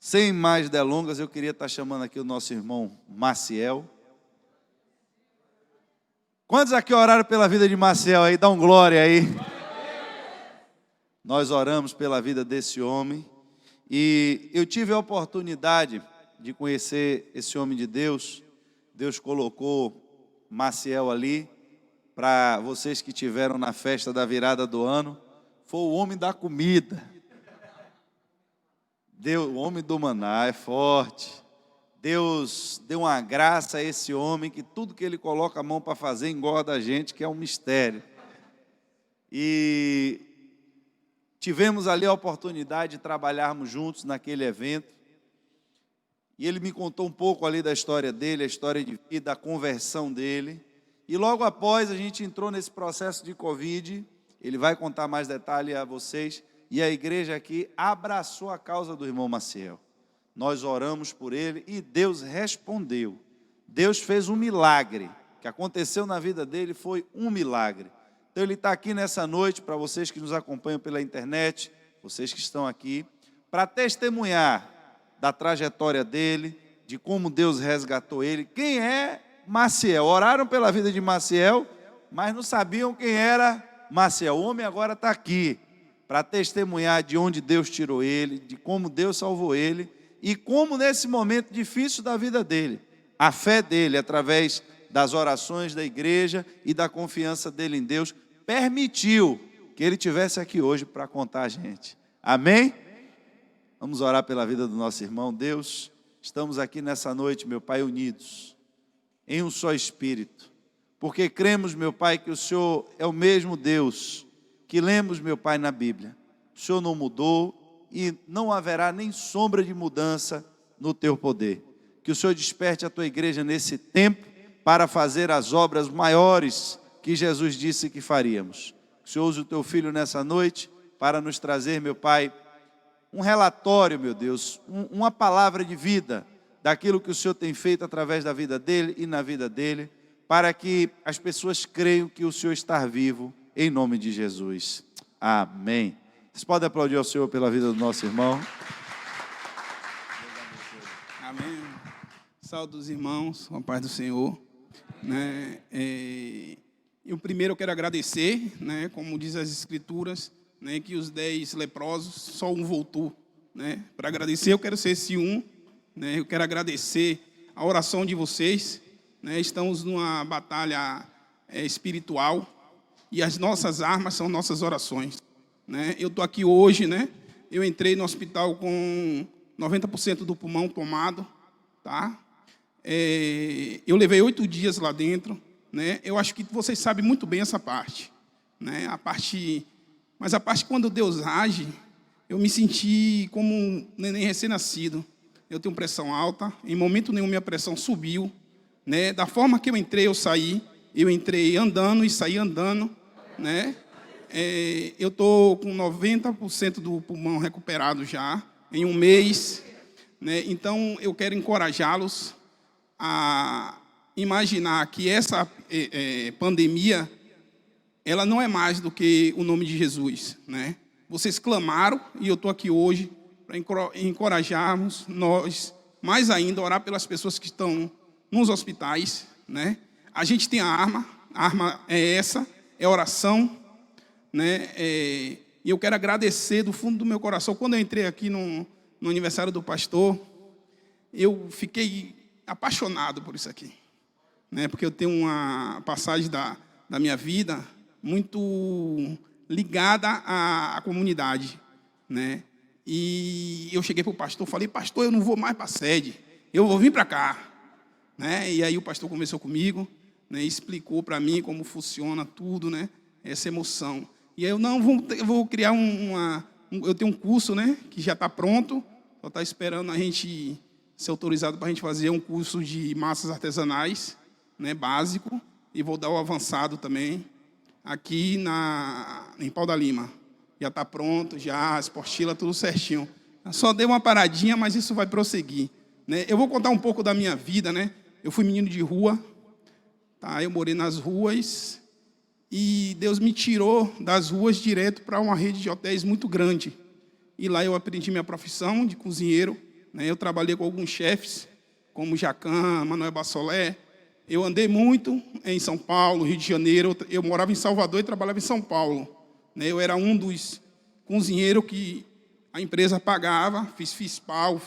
Sem mais delongas, eu queria estar chamando aqui o nosso irmão Maciel. Quantos aqui oraram pela vida de Maciel aí? Dá um glória aí. Nós oramos pela vida desse homem. E eu tive a oportunidade de conhecer esse homem de Deus. Deus colocou Maciel ali, para vocês que tiveram na festa da virada do ano, foi o homem da comida. O homem do maná é forte. Deus deu uma graça a esse homem, que tudo que ele coloca a mão para fazer engorda a gente, que é um mistério. E tivemos ali a oportunidade de trabalharmos juntos naquele evento. E ele me contou um pouco ali da história dele, a história de vida, a conversão dele. E logo após a gente entrou nesse processo de Covid, ele vai contar mais detalhes a vocês, e a igreja aqui abraçou a causa do irmão Maciel. Nós oramos por ele e Deus respondeu. Deus fez um milagre. O que aconteceu na vida dele foi um milagre. Então ele está aqui nessa noite, para vocês que nos acompanham pela internet, vocês que estão aqui, para testemunhar da trajetória dele, de como Deus resgatou ele. Quem é Maciel? Oraram pela vida de Maciel, mas não sabiam quem era Maciel. O homem agora está aqui para testemunhar de onde Deus tirou ele, de como Deus salvou ele, e como nesse momento difícil da vida dele, a fé dele, através das orações da igreja e da confiança dele em Deus, permitiu que ele estivesse aqui hoje para contar a gente. Amém? Vamos orar pela vida do nosso irmão. Deus, estamos aqui nessa noite, meu Pai, unidos em um só Espírito, porque cremos, meu Pai, que o Senhor é o mesmo Deus que lemos, meu Pai, na Bíblia. O Senhor não mudou e não haverá nem sombra de mudança no Teu poder. Que o Senhor desperte a Tua igreja nesse tempo para fazer as obras maiores que Jesus disse que faríamos. Que o Senhor use o Teu Filho nessa noite para nos trazer, meu Pai, um relatório, meu Deus, uma palavra de vida daquilo que o Senhor tem feito através da vida dele e na vida dele, para que as pessoas creiam que o Senhor está vivo, em nome de Jesus. Amém. Vocês podem aplaudir ao Senhor pela vida do nosso irmão. Amém. Saúde dos irmãos, com a paz do Senhor. Eu primeiro quero agradecer, como diz as Escrituras, que os 10 leprosos, só um voltou. Para agradecer, eu quero ser esse um. Eu quero agradecer a oração de vocês. Estamos numa batalha espiritual e as nossas armas são nossas orações. Eu estou aqui hoje, eu entrei no hospital com 90% do pulmão tomado, tá? Eu levei 8 dias lá dentro, Eu acho que vocês sabem muito bem essa parte, Mas a parte quando Deus age, eu me senti como um neném recém-nascido. Eu tenho pressão alta, em momento nenhum minha pressão subiu, Da forma que eu entrei, eu saí. Eu entrei andando e saí andando, Eu estou com 90% do pulmão recuperado já, em um mês, Então, eu quero encorajá-los a imaginar que essa pandemia, ela não é mais do que o nome de Jesus, Vocês clamaram e eu estou aqui hoje para encorajarmos nós, mais ainda, orar pelas pessoas que estão nos hospitais, A gente tem a arma é essa, é oração, E eu quero agradecer do fundo do meu coração. Quando eu entrei aqui no aniversário do pastor, eu fiquei apaixonado por isso aqui, Porque eu tenho uma passagem da minha vida muito ligada à comunidade, E eu cheguei para o pastor, falei: pastor, eu não vou mais para a sede, eu vou vir para cá, E aí o pastor conversou comigo, explicou para mim como funciona tudo, essa emoção. E aí eu vou criar eu tenho um curso, que já está pronto, só está esperando a gente ser autorizado para a gente fazer um curso de massas artesanais, básico, e vou dar o avançado também, aqui em Pau da Lima. Já está pronto, já, as apostilas, tudo certinho. Só dei uma paradinha, mas isso vai prosseguir. Eu vou contar um pouco da minha vida, Eu fui menino de rua, tá? Eu morei nas ruas e Deus me tirou das ruas direto para uma rede de hotéis muito grande. E lá eu aprendi minha profissão de cozinheiro, né? Eu trabalhei com alguns chefes, como Jacan, Manuel Bassolé. Eu andei muito em São Paulo, Rio de Janeiro. Eu morava em Salvador e trabalhava em São Paulo, né? Eu era um dos cozinheiros que a empresa pagava. Fiz FISPAL,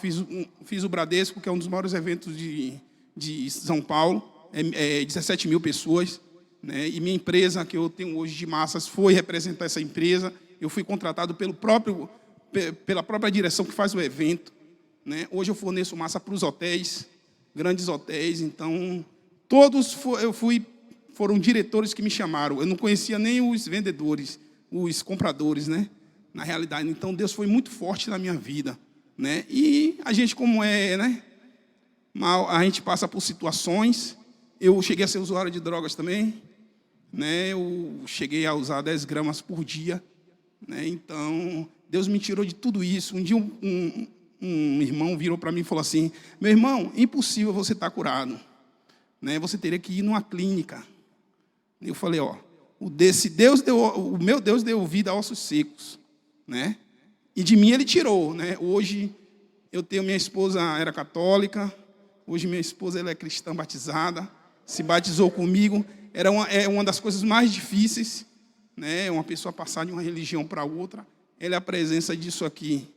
fiz o Bradesco, que é um dos maiores eventos de São Paulo. 17 mil pessoas, né? E minha empresa, que eu tenho hoje de massas, foi representar essa empresa. Eu fui contratado pela própria direção que faz o evento, né? Hoje eu forneço massa para os hotéis, grandes hotéis. Então, todos foram diretores que me chamaram. Eu não conhecia nem os vendedores, os compradores, né? Na realidade. Então, Deus foi muito forte na minha vida, né? E a gente, como é, né? A gente passa por situações. Eu cheguei a ser usuário de drogas também, né? Eu cheguei a usar 10 gramas por dia, né? Então, Deus me tirou de tudo isso. Um dia um irmão virou para mim e falou assim: meu irmão, é impossível você estar curado, né? Você teria que ir numa clínica. Eu falei: ó, o meu Deus deu vida a ossos secos, né? E de mim ele tirou, né? Hoje eu tenho, minha esposa era católica, hoje minha esposa ela é cristã batizada, se batizou comigo. É uma das coisas mais difíceis, né? Uma pessoa passar de uma religião para outra. Ela é a presença disso aqui,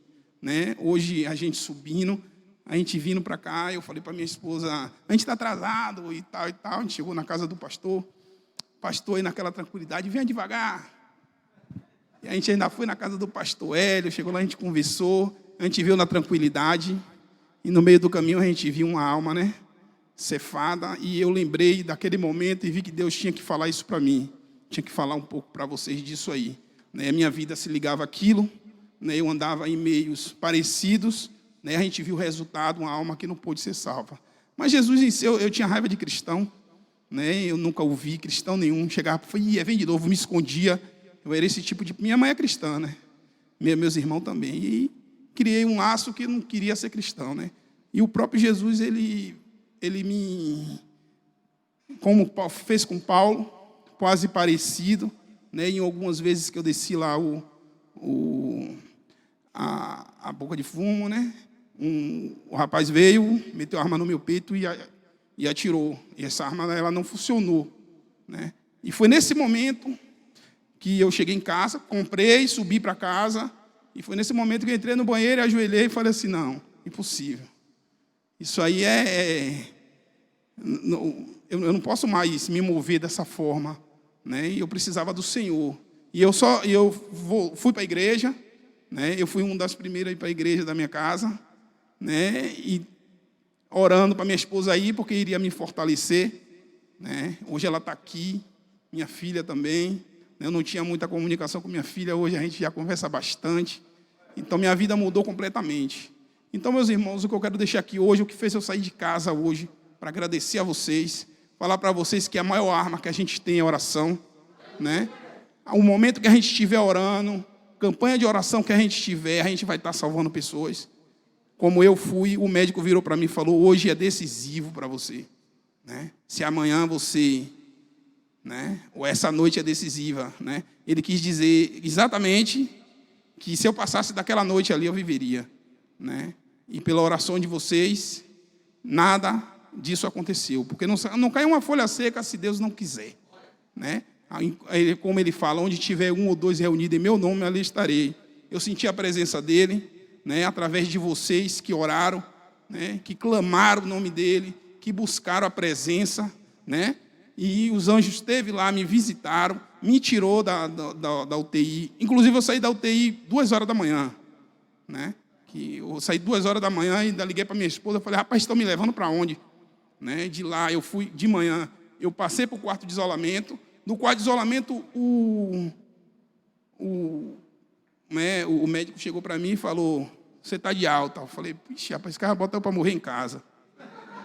né? Hoje a gente subindo, a gente vindo para cá, eu falei para minha esposa: a gente está atrasado e tal e tal. A gente chegou na casa do pastor aí naquela tranquilidade: venha devagar. E a gente ainda foi na casa do pastor Hélio, chegou lá, a gente conversou, a gente viu na tranquilidade, e no meio do caminho a gente viu uma alma, né? Cefada, e eu lembrei daquele momento e vi que Deus tinha que falar isso para mim, tinha que falar um pouco para vocês disso aí, né? A minha vida se ligava àquilo, né? Eu andava em meios parecidos, né? A gente viu o resultado, uma alma que não pôde ser salva. Mas Jesus em si, eu tinha raiva de cristão, né? Eu nunca ouvi cristão nenhum, chegava, vem de novo, me escondia. Eu era esse tipo de... Minha mãe é cristã, né? Meus irmãos também. E criei um laço que eu não queria ser cristão, né? E o próprio Jesus, ele me... Como fez com Paulo, quase parecido, né? Em algumas vezes que eu desci lá a boca de fumo, né? O rapaz veio, meteu a arma no meu peito e atirou. E essa arma ela não funcionou, né? E foi nesse momento que eu cheguei em casa, comprei, subi para casa, e foi nesse momento que eu entrei no banheiro, ajoelhei e falei assim: não, impossível. Isso aí eu não posso mais me mover dessa forma, né? E eu precisava do Senhor. E fui para a igreja, né? Eu fui uma das primeiras a ir para a igreja da minha casa, né? E orando para minha esposa aí, porque iria me fortalecer, né? Hoje ela está aqui, minha filha também. Eu não tinha muita comunicação com minha filha, hoje a gente já conversa bastante. Então, minha vida mudou completamente. Então, meus irmãos, o que eu quero deixar aqui hoje, o que fez eu sair de casa hoje, para agradecer a vocês, falar para vocês que a maior arma que a gente tem é a oração, né? O momento que a gente estiver orando, campanha de oração que a gente tiver, a gente vai estar salvando pessoas. Como eu fui, o médico virou para mim e falou: hoje é decisivo para você, né? Se amanhã você... né? Ou essa noite é decisiva, né? Ele quis dizer exatamente que se eu passasse daquela noite ali, eu viveria, né? E pela oração de vocês, nada disso aconteceu, porque não cai uma folha seca se Deus não quiser, né? Como ele fala: onde tiver um ou dois reunidos em meu nome, ali estarei. Eu senti a presença dele, né? Através de vocês que oraram, né? Que clamaram o nome dele, que buscaram a presença, né? E os anjos esteve lá, me visitaram, me tirou da UTI. Inclusive, eu saí da UTI 2 horas da manhã, né? Eu saí 2 horas da manhã e ainda liguei para minha esposa. Falei: rapaz, estão me levando para onde? Né? De lá, eu fui de manhã. Eu passei para o quarto de isolamento. No quarto de isolamento, o médico chegou para mim e falou: você está de alta. Eu falei: pixe, rapaz, esse cara bota eu para morrer em casa,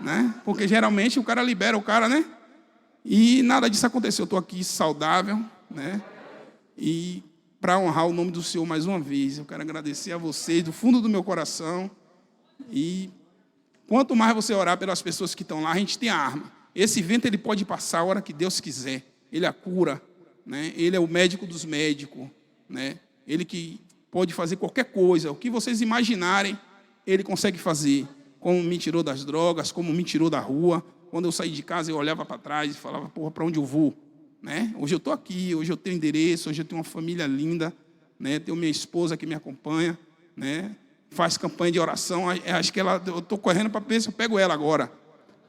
né? Porque geralmente o cara libera o cara, né? E nada disso aconteceu. Eu estou aqui saudável, né? E para honrar o nome do Senhor mais uma vez, eu quero agradecer a vocês do fundo do meu coração. E quanto mais você orar pelas pessoas que estão lá, a gente tem a arma. Esse vento ele pode passar a hora que Deus quiser. Ele a cura, né? Ele é o médico dos médicos, né? Ele que pode fazer qualquer coisa, o que vocês imaginarem, Ele consegue fazer. Como me tirou das drogas, como me tirou da rua. Quando eu saí de casa, eu olhava para trás e falava, porra, para onde eu vou? Né? Hoje eu estou aqui, hoje eu tenho endereço, hoje eu tenho uma família linda, né? Tenho minha esposa que me acompanha, né? Faz campanha de oração. Acho que eu estou correndo para ver se eu pego ela agora.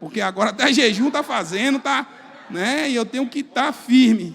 Porque agora até jejum está fazendo, tá? Né? E eu tenho que estar firme.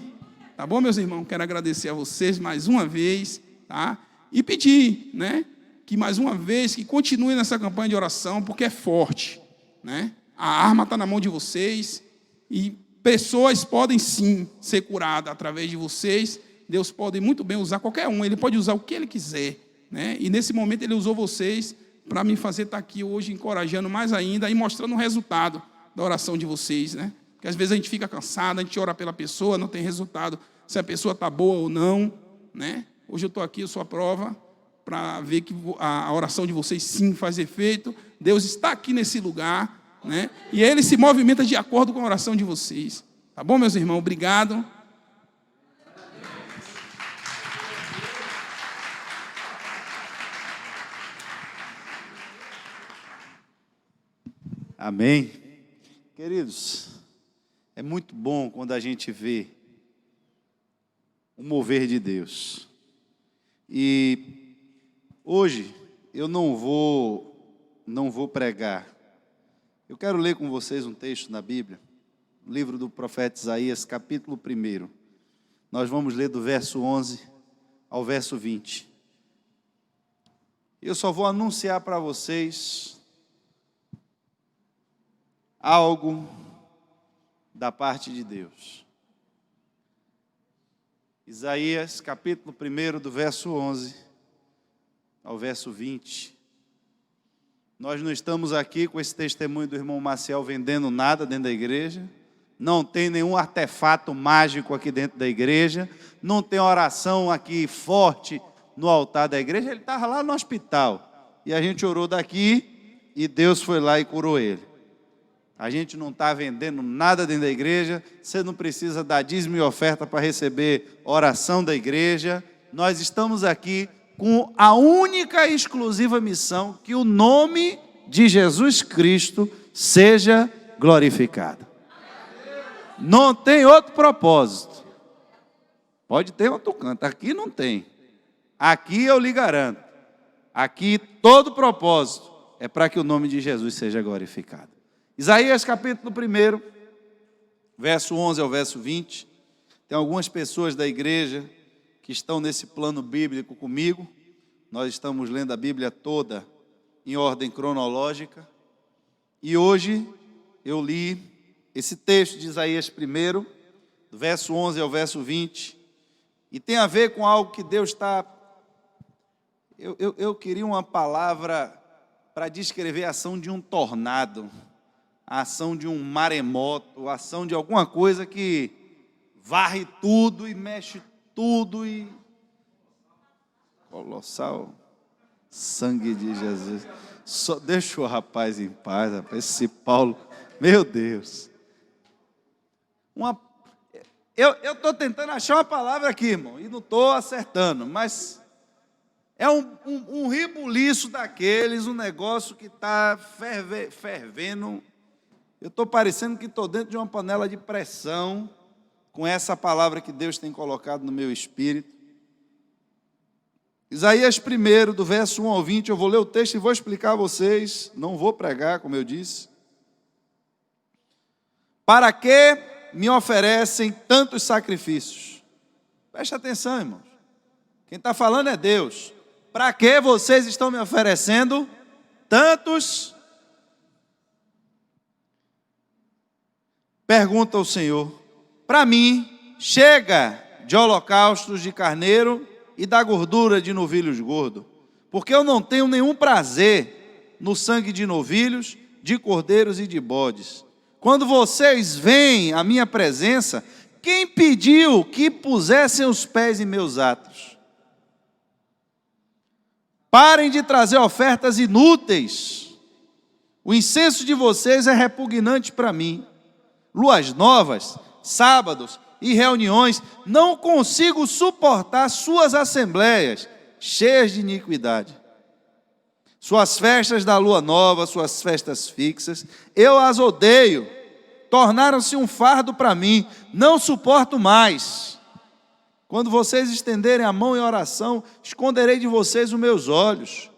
Tá bom, meus irmãos? Quero agradecer a vocês mais uma vez, tá? E pedir, né? Que mais uma vez, que continue nessa campanha de oração, porque é forte, né? A arma está na mão de vocês e pessoas podem sim ser curadas através de vocês. Deus pode muito bem usar qualquer um, Ele pode usar o que Ele quiser, né? E nesse momento Ele usou vocês para me fazer estar aqui hoje, encorajando mais ainda e mostrando o resultado da oração de vocês, né? Porque às vezes a gente fica cansado, a gente ora pela pessoa, não tem resultado, se a pessoa está boa ou não, né? Hoje eu estou aqui, eu sou a prova, para ver que a oração de vocês sim faz efeito. Deus está aqui nesse lugar, né? E Ele se movimenta de acordo com a oração de vocês. Tá bom, meus irmãos? Obrigado. Amém. Queridos, é muito bom quando a gente vê o mover de Deus. E hoje eu não vou pregar. Eu quero ler com vocês um texto na Bíblia, no livro do profeta Isaías, capítulo 1. Nós vamos ler do verso 11 ao verso 20. Eu só vou anunciar para vocês algo da parte de Deus. Isaías, capítulo 1, do verso 11 ao verso 20. Nós não estamos aqui com esse testemunho do irmão Maciel vendendo nada dentro da igreja. Não tem nenhum artefato mágico aqui dentro da igreja. Não tem oração aqui forte no altar da igreja. Ele estava lá no hospital. E a gente orou daqui e Deus foi lá e curou ele. A gente não está vendendo nada dentro da igreja. Você não precisa dar dízimo e oferta para receber oração da igreja. Nós estamos aqui com a única e exclusiva missão que o nome de Jesus Cristo seja glorificado. Não tem outro propósito. Pode ter outro canto, aqui não tem. Aqui eu lhe garanto. Aqui todo propósito é para que o nome de Jesus seja glorificado. Isaías capítulo 1, verso 11 ao verso 20. Tem algumas pessoas da igreja que estão nesse plano bíblico comigo. Nós estamos lendo a Bíblia toda em ordem cronológica. E hoje eu li esse texto de Isaías 1, do verso 11 ao verso 20. E tem a ver com algo que Deus está... Eu queria uma palavra para descrever a ação de um tornado, a ação de um maremoto, a ação de alguma coisa que varre tudo e mexe tudo e... Colossal sangue de Jesus. Só deixa o rapaz em paz, rapaz. Esse Paulo, meu Deus. Eu estou tentando achar uma palavra aqui, irmão, e não estou acertando, mas é um rebuliço daqueles, um negócio que está fervendo. Eu estou parecendo que estou dentro de uma panela de pressão com essa palavra que Deus tem colocado no meu espírito. Isaías 1, do verso 1 ao 20, eu vou ler o texto e vou explicar a vocês, não vou pregar, como eu disse. Para que me oferecem tantos sacrifícios? Preste atenção, irmãos. Quem está falando é Deus. Para que vocês estão me oferecendo tantos? Pergunta o Senhor. Para mim, chega de holocaustos de carneiro e da gordura de novilhos gordos, porque eu não tenho nenhum prazer no sangue de novilhos, de cordeiros e de bodes. Quando vocês veem a minha presença, quem pediu que pusessem os pés em meus atos? Parem de trazer ofertas inúteis. O incenso de vocês é repugnante para mim. Luas novas, sábados e reuniões, não consigo suportar suas assembleias cheias de iniquidade. Suas festas da lua nova, suas festas fixas, eu as odeio. Tornaram-se um fardo para mim, não suporto mais. Quando vocês estenderem a mão em oração, esconderei de vocês os meus olhos.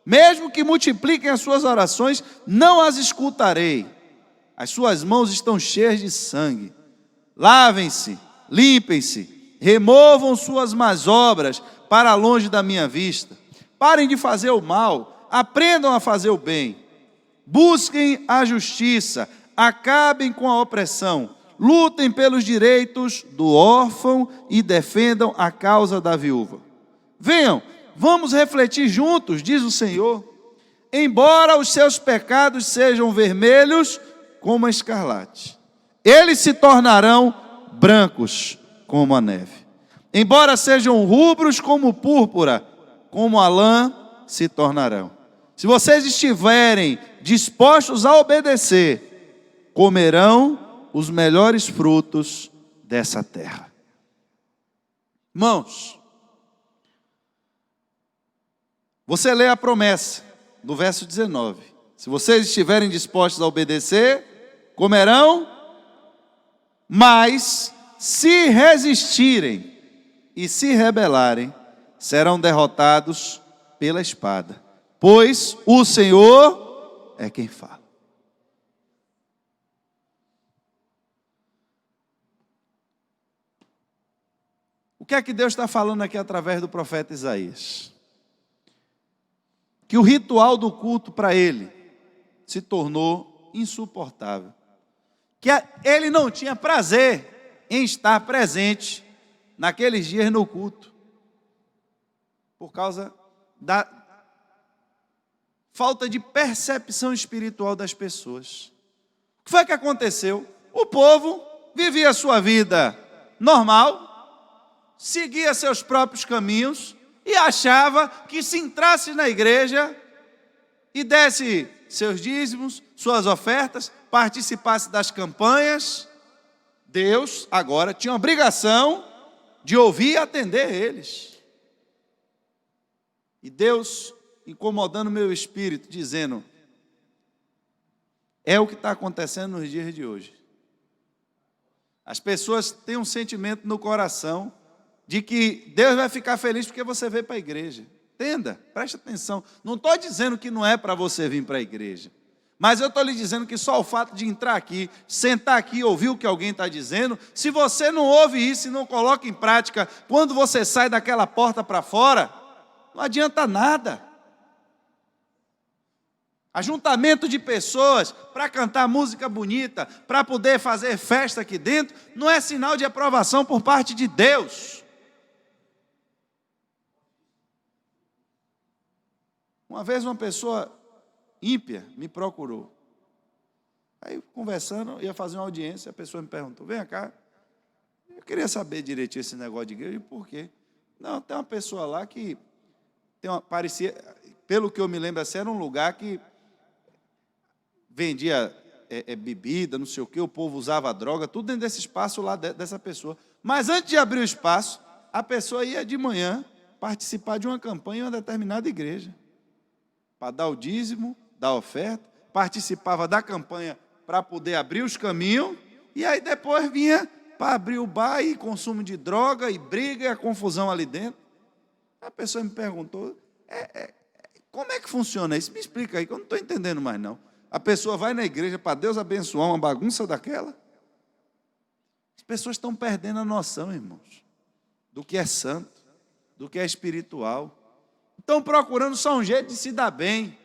Mesmo que multipliquem as suas orações, não as escutarei. As suas mãos estão cheias de sangue. Lavem-se, limpem-se, removam suas más obras para longe da minha vista. Parem de fazer o mal, aprendam a fazer o bem. Busquem a justiça, acabem com a opressão. Lutem pelos direitos do órfão e defendam a causa da viúva. Venham, vamos refletir juntos, diz o Senhor. Embora os seus pecados sejam vermelhos como a escarlate, eles se tornarão brancos como a neve. Embora sejam rubros como púrpura, como a lã se tornarão. Se vocês estiverem dispostos a obedecer, comerão os melhores frutos dessa terra. Irmãos, você lê a promessa do verso 19. Se vocês estiverem dispostos a obedecer, comerão, mas se resistirem e se rebelarem, serão derrotados pela espada, pois o Senhor é quem fala. O que é que Deus está falando aqui através do profeta Isaías? Que o ritual do culto para ele se tornou insuportável. Que ele não tinha prazer em estar presente naqueles dias no culto, por causa da falta de percepção espiritual das pessoas. O que foi que aconteceu? O povo vivia a sua vida normal, seguia seus próprios caminhos e achava que se entrasse na igreja e desse seus dízimos, suas ofertas, participasse das campanhas, Deus agora tinha a obrigação de ouvir e atender eles. E Deus incomodando o meu espírito, dizendo: é o que está acontecendo nos dias de hoje. As pessoas têm um sentimento no coração de que Deus vai ficar feliz porque você veio para a igreja. Entenda, preste atenção. Não estou dizendo que não é para você vir para a igreja, mas eu estou lhe dizendo que só o fato de entrar aqui, sentar aqui e ouvir o que alguém está dizendo, se você não ouve isso e não coloca em prática, quando você sai daquela porta para fora, não adianta nada. Ajuntamento de pessoas para cantar música bonita, para poder fazer festa aqui dentro, não é sinal de aprovação por parte de Deus. Uma vez uma pessoa ímpia me procurou. Aí, conversando, ia fazer uma audiência, a pessoa me perguntou: vem cá, eu queria saber direitinho esse negócio de igreja, e por quê? Não, tem uma pessoa lá que parecia, pelo que eu me lembro assim, era um lugar que vendia bebida, não sei o quê, o povo usava droga, tudo dentro desse espaço lá dessa pessoa. Mas antes de abrir o espaço, a pessoa ia de manhã participar de uma campanha em uma determinada igreja, para dar o dízimo, dar a oferta, participava da campanha para poder abrir os caminhos, e aí depois vinha para abrir o bar e consumo de droga, e briga, e a confusão ali dentro. A pessoa me perguntou: como é que funciona isso? Me explica aí, que eu não estou entendendo mais não. A pessoa vai na igreja para Deus abençoar uma bagunça daquela? As pessoas estão perdendo a noção, irmãos, do que é santo, do que é espiritual. Estão procurando só um jeito de se dar bem.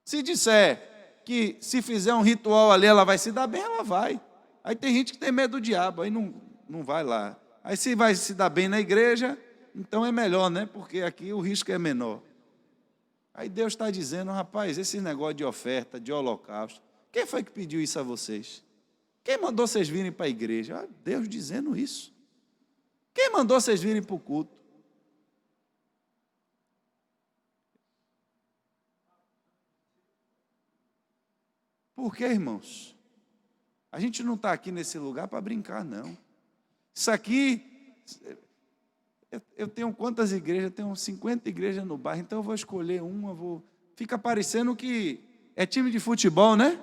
Se disser que se fizer um ritual ali ela vai se dar bem, ela vai. Aí tem gente que tem medo do diabo, aí não vai lá. Aí se vai se dar bem na igreja, então é melhor, né? Porque aqui o risco é menor. Aí Deus está dizendo: rapaz, esse negócio de oferta, de holocausto, quem foi que pediu isso a vocês? Quem mandou vocês virem para a igreja? Deus dizendo isso. Quem mandou vocês virem para o culto? Por quê, irmãos? A gente não está aqui nesse lugar para brincar, não. Isso aqui, Eu tenho quantas igrejas? Eu tenho 50 igrejas no bairro, então eu vou escolher uma, Fica parecendo que é time de futebol, né?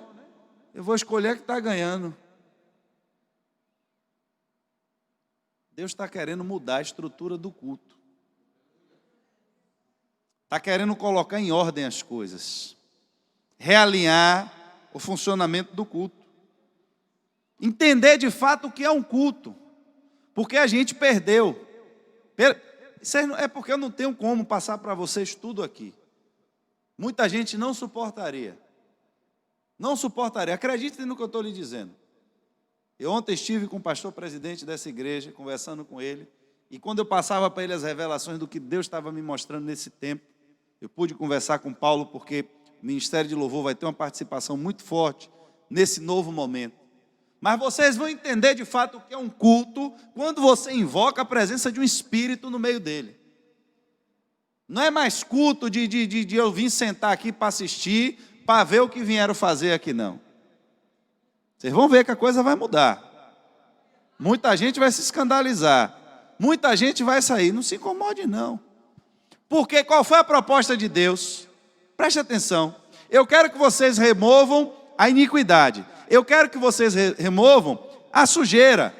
Eu vou escolher a que está ganhando. Deus está querendo mudar a estrutura do culto. Está querendo colocar em ordem as coisas. Realinhar o funcionamento do culto. Entender de fato o que é um culto. Porque a gente perdeu. É porque eu não tenho como passar para vocês tudo aqui. Muita gente não suportaria. Não suportaria. Acreditem no que eu estou lhe dizendo. Eu ontem estive com o pastor presidente dessa igreja, conversando com ele, e quando eu passava para ele as revelações do que Deus estava me mostrando nesse tempo, eu pude conversar com Paulo, porque o Ministério de Louvor vai ter uma participação muito forte nesse novo momento. Mas vocês vão entender de fato o que é um culto quando você invoca a presença de um Espírito no meio dele. Não é mais culto de eu vir sentar aqui para assistir, para ver o que vieram fazer aqui, não. Vocês vão ver que a coisa vai mudar. Muita gente vai se escandalizar. Muita gente vai sair. Não se incomode, não. Porque qual foi a proposta de Deus? Preste atenção. Eu quero que vocês removam a iniquidade. Eu quero que vocês removam a sujeira.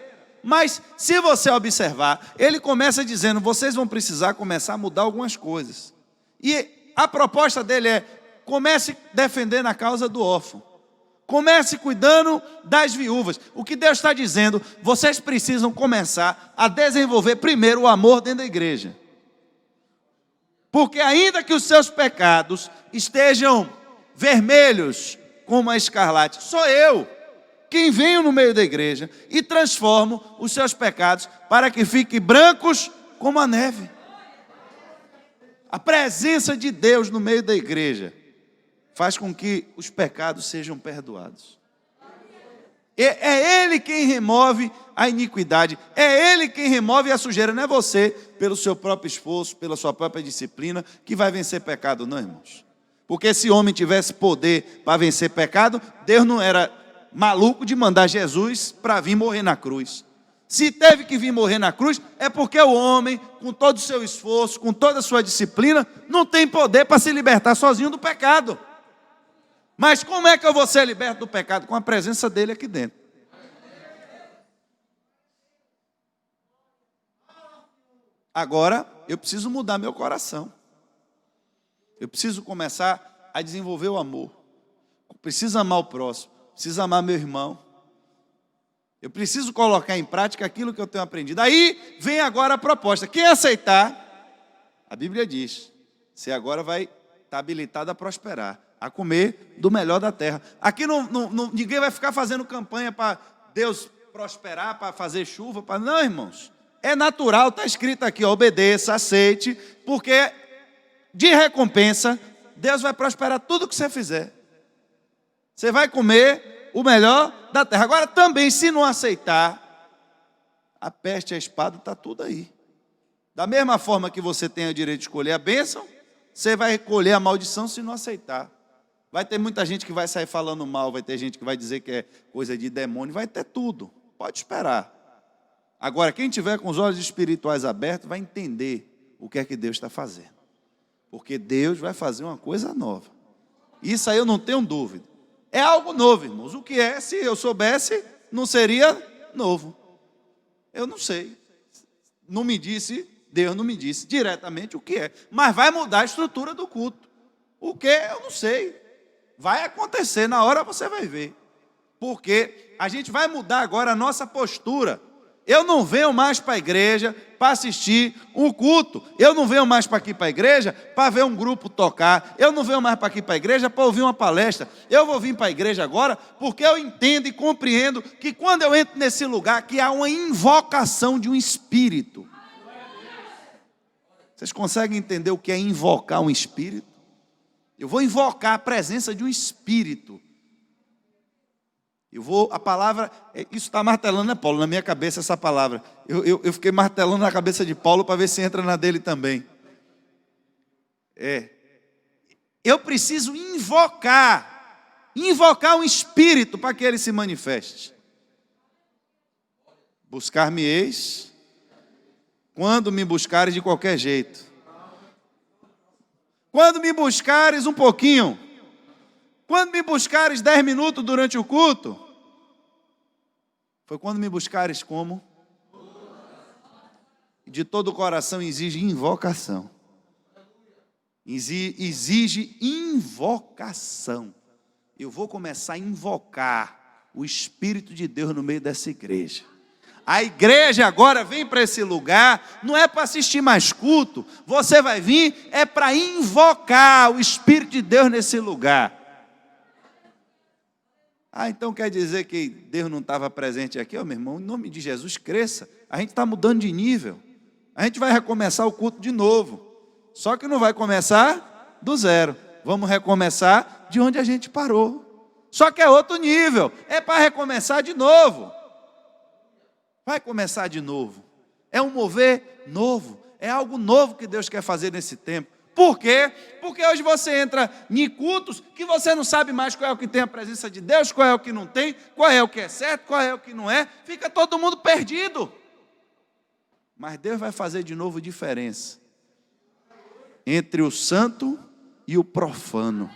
Mas, se você observar, ele começa dizendo, vocês vão precisar começar a mudar algumas coisas. E a proposta dele é, comece defendendo a causa do órfão. Comece cuidando das viúvas. O que Deus está dizendo, vocês precisam começar a desenvolver primeiro o amor dentro da igreja. Porque ainda que os seus pecados estejam vermelhos como a escarlate, sou eu quem venho no meio da igreja e transformo os seus pecados para que fiquem brancos como a neve. A presença de Deus no meio da igreja faz com que os pecados sejam perdoados. É Ele quem remove a iniquidade, é Ele quem remove a sujeira, não é você, pelo seu próprio esforço, pela sua própria disciplina, que vai vencer pecado, não, irmãos. Porque se homem tivesse poder para vencer pecado, Deus não era maluco de mandar Jesus para vir morrer na cruz. Se teve que vir morrer na cruz, é porque o homem, com todo o seu esforço, com toda a sua disciplina, não tem poder para se libertar sozinho do pecado. Mas como é que eu vou ser liberto do pecado? Com a presença dele aqui dentro. Agora, eu preciso mudar meu coração. Eu preciso começar a desenvolver o amor. Eu preciso amar o próximo. Preciso amar meu irmão. Eu preciso colocar em prática aquilo que eu tenho aprendido. Aí vem agora a proposta. Quem aceitar, a Bíblia diz, você agora vai estar habilitado a prosperar, a comer do melhor da terra. Aqui ninguém vai ficar fazendo campanha para Deus prosperar, para fazer chuva. Não, irmãos. É natural, está escrito aqui, obedeça, aceite, porque de recompensa, Deus vai prosperar tudo que você fizer. Você vai comer o melhor da terra. Agora também, se não aceitar, a peste e a espada está tudo aí. Da mesma forma que você tem o direito de escolher a bênção, você vai colher a maldição se não aceitar. Vai ter muita gente que vai sair falando mal, vai ter gente que vai dizer que é coisa de demônio, vai ter tudo. Pode esperar. Agora, quem tiver com os olhos espirituais abertos vai entender o que é que Deus está fazendo. Porque Deus vai fazer uma coisa nova. Isso aí eu não tenho dúvida. É algo novo, irmãos. O que é? Se eu soubesse, não seria novo. Eu não sei. Não me disse, Deus não me disse diretamente o que é. Mas vai mudar a estrutura do culto. O que? Eu não sei. Vai acontecer, na hora você vai ver. Porque a gente vai mudar agora a nossa postura. Eu não venho mais para a igreja para assistir um culto. Eu não venho mais para aqui para a igreja para ver um grupo tocar. Eu não venho mais para aqui para a igreja para ouvir uma palestra. Eu vou vir para a igreja agora porque eu entendo e compreendo que quando eu entro nesse lugar, que há uma invocação de um espírito. Vocês conseguem entender o que é invocar um espírito? Eu vou invocar a presença de um espírito. A palavra, isso está martelando, né, Paulo? Na minha cabeça essa palavra. Eu fiquei martelando na cabeça de Paulo para ver se entra na dele também. Eu preciso invocar um espírito para que ele se manifeste. Buscar-me-eis Quando me buscares de qualquer jeito. Quando me buscares um pouquinho. Quando me buscares 10 minutos durante o culto. Foi quando me buscares como? De todo o coração exige invocação. Exige invocação. Eu vou começar a invocar o Espírito de Deus no meio dessa igreja. A igreja agora vem para esse lugar, não é para assistir mais culto, você vai vir, é para invocar o Espírito de Deus nesse lugar. Então quer dizer que Deus não estava presente aqui? Meu irmão, em nome de Jesus, cresça. A gente está mudando de nível. A gente vai recomeçar o culto de novo. Só que não vai começar do zero. Vamos recomeçar de onde a gente parou. Só que é outro nível. É para recomeçar de novo. Vai começar de novo. É um mover novo. É algo novo que Deus quer fazer nesse tempo. Por quê? Porque hoje você entra em cultos que você não sabe mais qual é o que tem a presença de Deus, qual é o que não tem, qual é o que é certo, qual é o que não é. Fica todo mundo perdido. Mas Deus vai fazer de novo diferença entre o santo e o profano,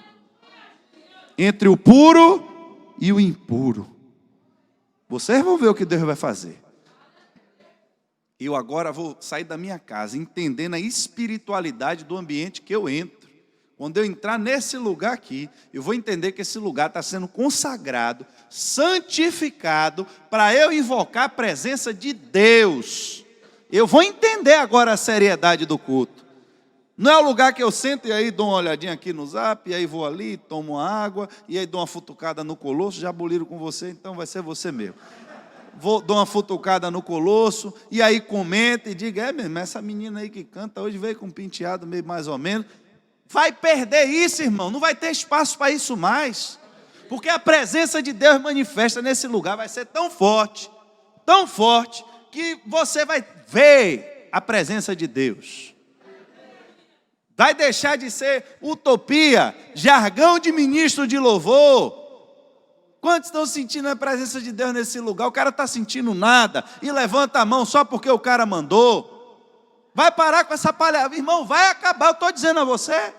entre o puro e o impuro. Vocês vão ver o que Deus vai fazer. Eu agora vou sair da minha casa entendendo a espiritualidade do ambiente que eu entro. Quando eu entrar nesse lugar aqui, eu vou entender que esse lugar está sendo consagrado, santificado, para eu invocar a presença de Deus. Eu vou entender agora a seriedade do culto. Não é o lugar que eu sento e aí dou uma olhadinha aqui no zap, e aí vou ali, tomo uma água, e aí dou uma futucada no Colosso, já aboliram com você, então vai ser você mesmo. Dou uma futucada no Colosso, e aí comenta e diga, mesmo, essa menina aí que canta hoje veio com um penteado meio mais ou menos. Vai perder isso, irmão, não vai ter espaço para isso mais. Porque a presença de Deus manifesta nesse lugar, vai ser tão forte, que você vai ver a presença de Deus. Vai deixar de ser utopia, jargão de ministro de louvor. Quantos estão sentindo a presença de Deus nesse lugar? O cara está sentindo nada e levanta a mão só porque o cara mandou. Vai parar com essa palhaçada. Irmão, vai acabar, eu estou dizendo a você.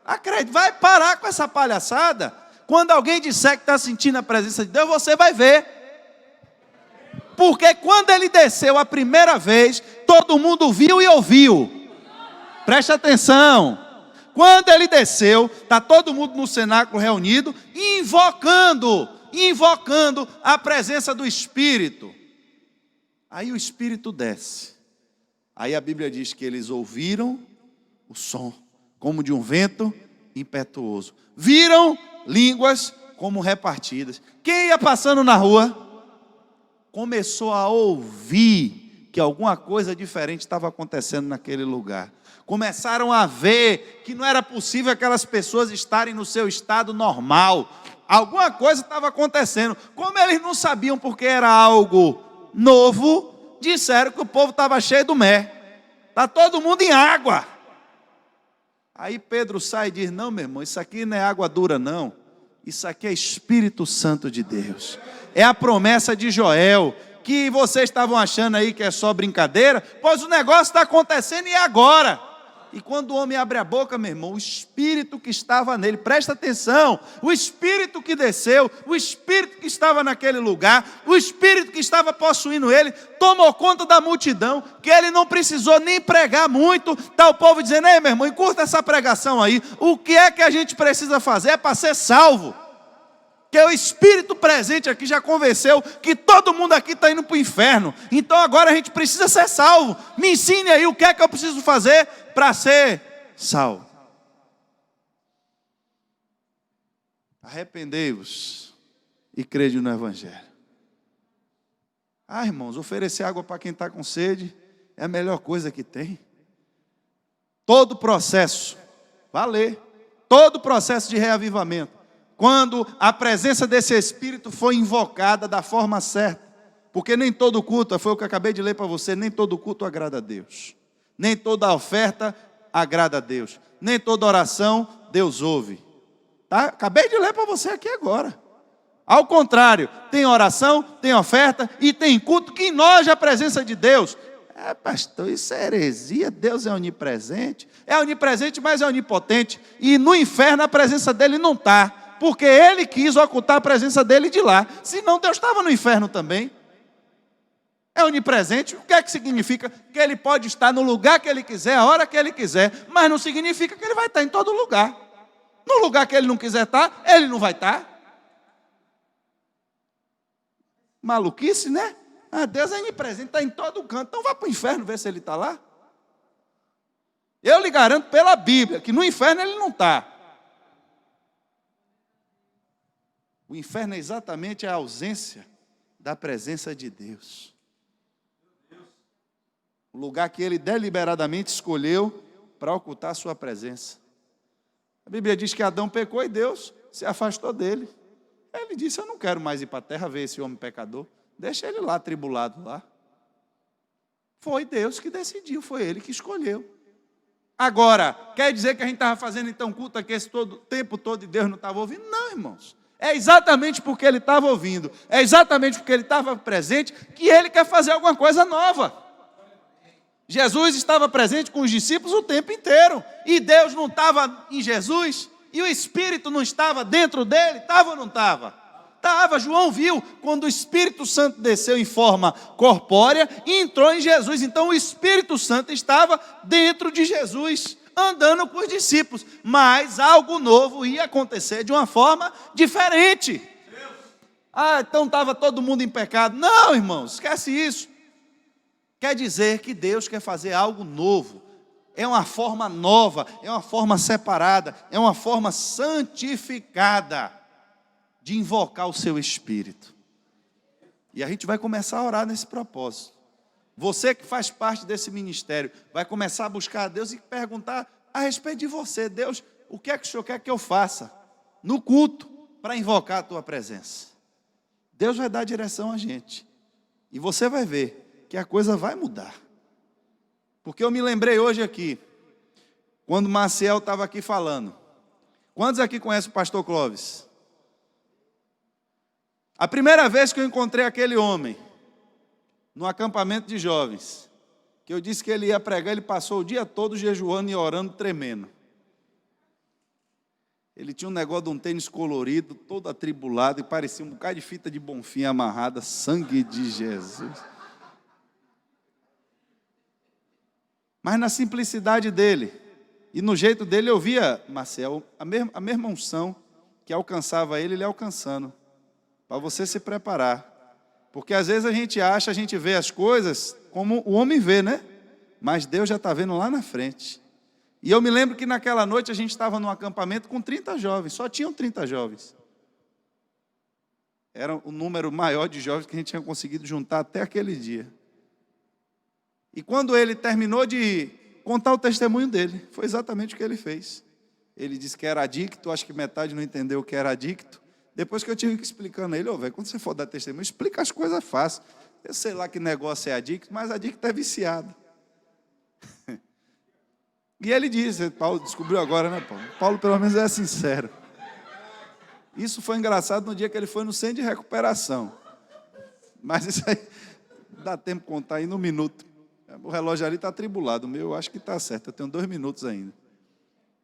Acredite, vai parar com essa palhaçada. Quando alguém disser que está sentindo a presença de Deus, você vai ver. Porque quando ele desceu a primeira vez, todo mundo viu e ouviu. Preste atenção. Quando ele desceu, está todo mundo no cenáculo reunido, invocando a presença do Espírito. Aí o Espírito desce. Aí a Bíblia diz que eles ouviram o som, como de um vento impetuoso. Viram línguas como repartidas. Quem ia passando na rua, começou a ouvir que alguma coisa diferente estava acontecendo naquele lugar. Começaram a ver que não era possível aquelas pessoas estarem no seu estado normal. Alguma coisa estava acontecendo. Como eles não sabiam porque era algo novo, disseram que o povo estava cheio do mé. Está todo mundo em água. Aí Pedro sai e diz, não, meu irmão, isso aqui não é água dura, não. Isso aqui é Espírito Santo de Deus. É a promessa de Joel, que vocês estavam achando aí que é só brincadeira, pois o negócio está acontecendo e é agora. E quando o homem abre a boca, meu irmão, o Espírito que estava nele, presta atenção, o Espírito que desceu, o Espírito que estava naquele lugar, o Espírito que estava possuindo ele, tomou conta da multidão, que ele não precisou nem pregar muito. Está o povo dizendo, ei, meu irmão, encurta essa pregação aí, o que é que a gente precisa fazer é para ser salvo. Que o Espírito presente aqui já convenceu que todo mundo aqui está indo para o inferno. Então agora a gente precisa ser salvo. Me ensine aí o que é que eu preciso fazer para ser salvo. Arrependei-vos e crede no Evangelho. Irmãos, oferecer água para quem está com sede é a melhor coisa que tem. Todo o processo, todo o processo de reavivamento, quando a presença desse Espírito foi invocada da forma certa. Porque nem todo culto, foi o que eu acabei de ler para você, nem todo culto agrada a Deus. Nem toda oferta agrada a Deus. Nem toda oração Deus ouve. Tá? Acabei de ler para você aqui agora. Ao contrário, tem oração, tem oferta e tem culto que inoja a presença de Deus. Pastor, isso é heresia, Deus é onipresente. É onipresente, mas é onipotente. E no inferno a presença dele não está, porque ele quis ocultar a presença dele de lá. Senão Deus estava no inferno também. É onipresente, o que é que significa? Que ele pode estar no lugar que ele quiser, a hora que ele quiser, mas não significa que ele vai estar em todo lugar. No lugar que ele não quiser estar, ele não vai estar. Maluquice, né? Deus é onipresente, está em todo canto. Então vá para o inferno ver se ele está lá. Eu lhe garanto pela Bíblia que no inferno ele não está. O inferno é exatamente a ausência da presença de Deus. O lugar que ele deliberadamente escolheu para ocultar a sua presença. A Bíblia diz que Adão pecou e Deus se afastou dele. Ele disse, eu não quero mais ir para a terra ver esse homem pecador. Deixa ele lá, atribulado lá. Foi Deus que decidiu, foi ele que escolheu. Agora, quer dizer que a gente estava fazendo então culto aqui esse tempo todo e Deus não estava ouvindo? Não, irmãos. É exatamente porque ele estava ouvindo, é exatamente porque ele estava presente, que ele quer fazer alguma coisa nova. Jesus estava presente com os discípulos o tempo inteiro. E Deus não estava em Jesus? E o Espírito não estava dentro dele? Estava ou não estava? Estava. João viu quando o Espírito Santo desceu em forma corpórea e entrou em Jesus. Então o Espírito Santo estava dentro de Jesus, andando com os discípulos. Mas algo novo ia acontecer de uma forma diferente. Então estava todo mundo em pecado. Não, irmãos, esquece isso. Quer dizer que Deus quer fazer algo novo. É uma forma nova, é uma forma separada, é uma forma santificada de invocar o seu Espírito. E a gente vai começar a orar nesse propósito. Você que faz parte desse ministério, vai começar a buscar a Deus e perguntar a respeito de você. Deus, o que é que o Senhor quer que eu faça no culto para invocar a tua presença? Deus vai dar direção a gente. E você vai ver que a coisa vai mudar. Porque eu me lembrei hoje aqui, quando Maciel estava aqui falando. Quantos aqui conhecem o pastor Clóvis? A primeira vez que eu encontrei aquele homem, no acampamento de jovens, que eu disse que ele ia pregar, ele passou o dia todo jejuando e orando, tremendo. Ele tinha um negócio de um tênis colorido, todo atribulado, e parecia um bocado de fita de bonfim amarrada, sangue de Jesus. Mas na simplicidade dele, e no jeito dele, eu via, Marcel, a mesma unção que alcançava ele, ele alcançando. Para você se preparar. Porque às vezes a gente vê as coisas como o homem vê, né? Mas Deus já está vendo lá na frente. E eu me lembro que naquela noite a gente estava num acampamento com 30 jovens, só tinham 30 jovens. Era o número maior de jovens que a gente tinha conseguido juntar até aquele dia. E quando ele terminou de contar o testemunho dele, foi exatamente o que ele fez. Ele disse que era adicto, acho que metade não entendeu o que era adicto. Depois que eu tive que explicando a ele, velho, quando você for dar testemunho, explica as coisas fáceis. Eu sei lá que negócio é adicto, mas adicto é viciado. E ele disse, Paulo descobriu agora, né, Paulo? Paulo pelo menos é sincero. Isso foi engraçado no dia que ele foi no centro de recuperação. Mas isso aí, dá tempo de contar aí no minuto. O relógio ali está atribulado, o meu eu acho que está certo, eu tenho 2 minutos ainda.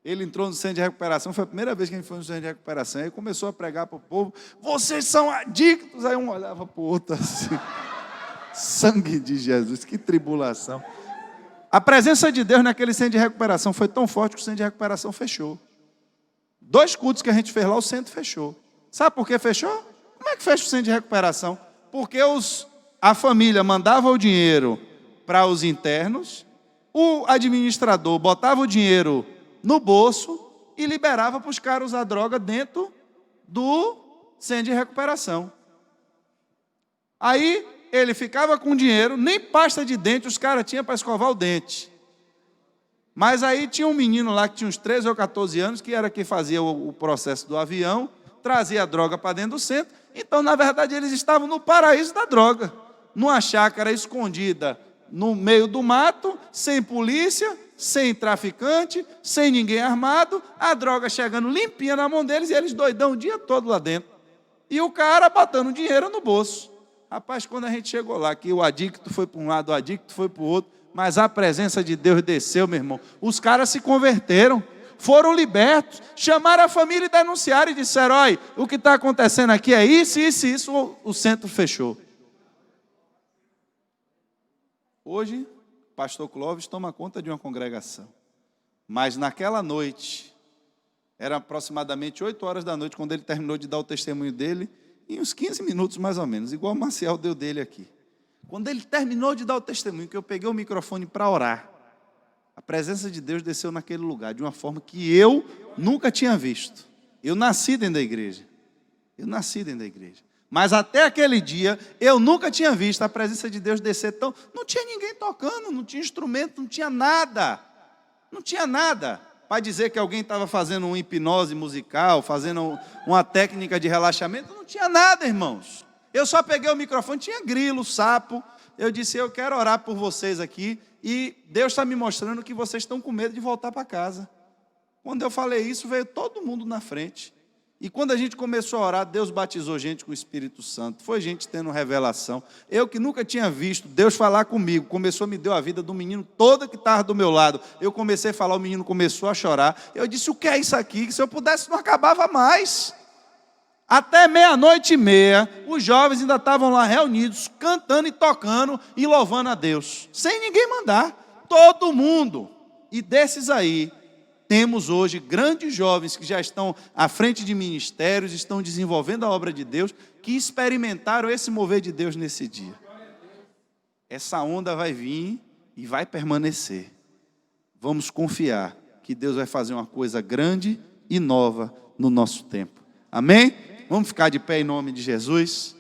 Ele entrou no centro de recuperação, foi a primeira vez que a gente foi no centro de recuperação, aí começou a pregar para o povo, vocês são adictos, aí um olhava para o outro assim, sangue de Jesus, que tribulação. A presença de Deus naquele centro de recuperação foi tão forte que o centro de recuperação fechou. 2 cultos que a gente fez lá, o centro fechou. Sabe por que fechou? Como é que fecha o centro de recuperação? Porque a família mandava o dinheiro para os internos, o administrador botava o dinheiro no bolso e liberava para os caras usar droga dentro do centro de recuperação. Aí ele ficava com dinheiro, nem pasta de dente os caras tinham para escovar o dente. Mas aí tinha um menino lá que tinha uns 13 ou 14 anos, que era quem fazia o processo do avião, trazia a droga para dentro do centro. Então, na verdade, eles estavam no paraíso da droga, numa chácara escondida, no meio do mato, sem polícia, sem traficante, sem ninguém armado, a droga chegando limpinha na mão deles e eles doidão o dia todo lá dentro. E o cara botando dinheiro no bolso. Rapaz, quando a gente chegou lá, que o adicto foi para um lado, o adicto foi para o outro, mas a presença de Deus desceu, meu irmão. Os caras se converteram, foram libertos, chamaram a família e denunciaram e disseram: olha, o que está acontecendo aqui é isso, isso e isso, o centro fechou. Hoje, o pastor Clóvis toma conta de uma congregação, mas naquela noite, era aproximadamente 8 horas da noite, quando ele terminou de dar o testemunho dele, em uns 15 minutos mais ou menos, igual o Marcial deu dele aqui. Quando ele terminou de dar o testemunho, que eu peguei o microfone para orar, a presença de Deus desceu naquele lugar, de uma forma que eu nunca tinha visto. Eu nasci dentro da igreja. Mas até aquele dia, eu nunca tinha visto a presença de Deus descer tão... Não tinha ninguém tocando, não tinha instrumento, não tinha nada. Não tinha nada. Para dizer que alguém estava fazendo uma hipnose musical, fazendo uma técnica de relaxamento, não tinha nada, irmãos. Eu só peguei o microfone, tinha grilo, sapo. Eu disse: eu quero orar por vocês aqui, e Deus está me mostrando que vocês estão com medo de voltar para casa. Quando eu falei isso, veio todo mundo na frente. E quando a gente começou a orar, Deus batizou gente com o Espírito Santo. Foi gente tendo revelação. Eu que nunca tinha visto Deus falar comigo. Começou a me dar a vida do menino todo que estava do meu lado. Eu comecei a falar, o menino começou a chorar. Eu disse: o que é isso aqui? Que se eu pudesse não acabava mais. Até 00:30, os jovens ainda estavam lá reunidos, cantando e tocando e louvando a Deus. Sem ninguém mandar. Todo mundo. E desses aí, temos hoje grandes jovens que já estão à frente de ministérios, estão desenvolvendo a obra de Deus, que experimentaram esse mover de Deus nesse dia. Essa onda vai vir e vai permanecer. Vamos confiar que Deus vai fazer uma coisa grande e nova no nosso tempo. Amém? Vamos ficar de pé em nome de Jesus.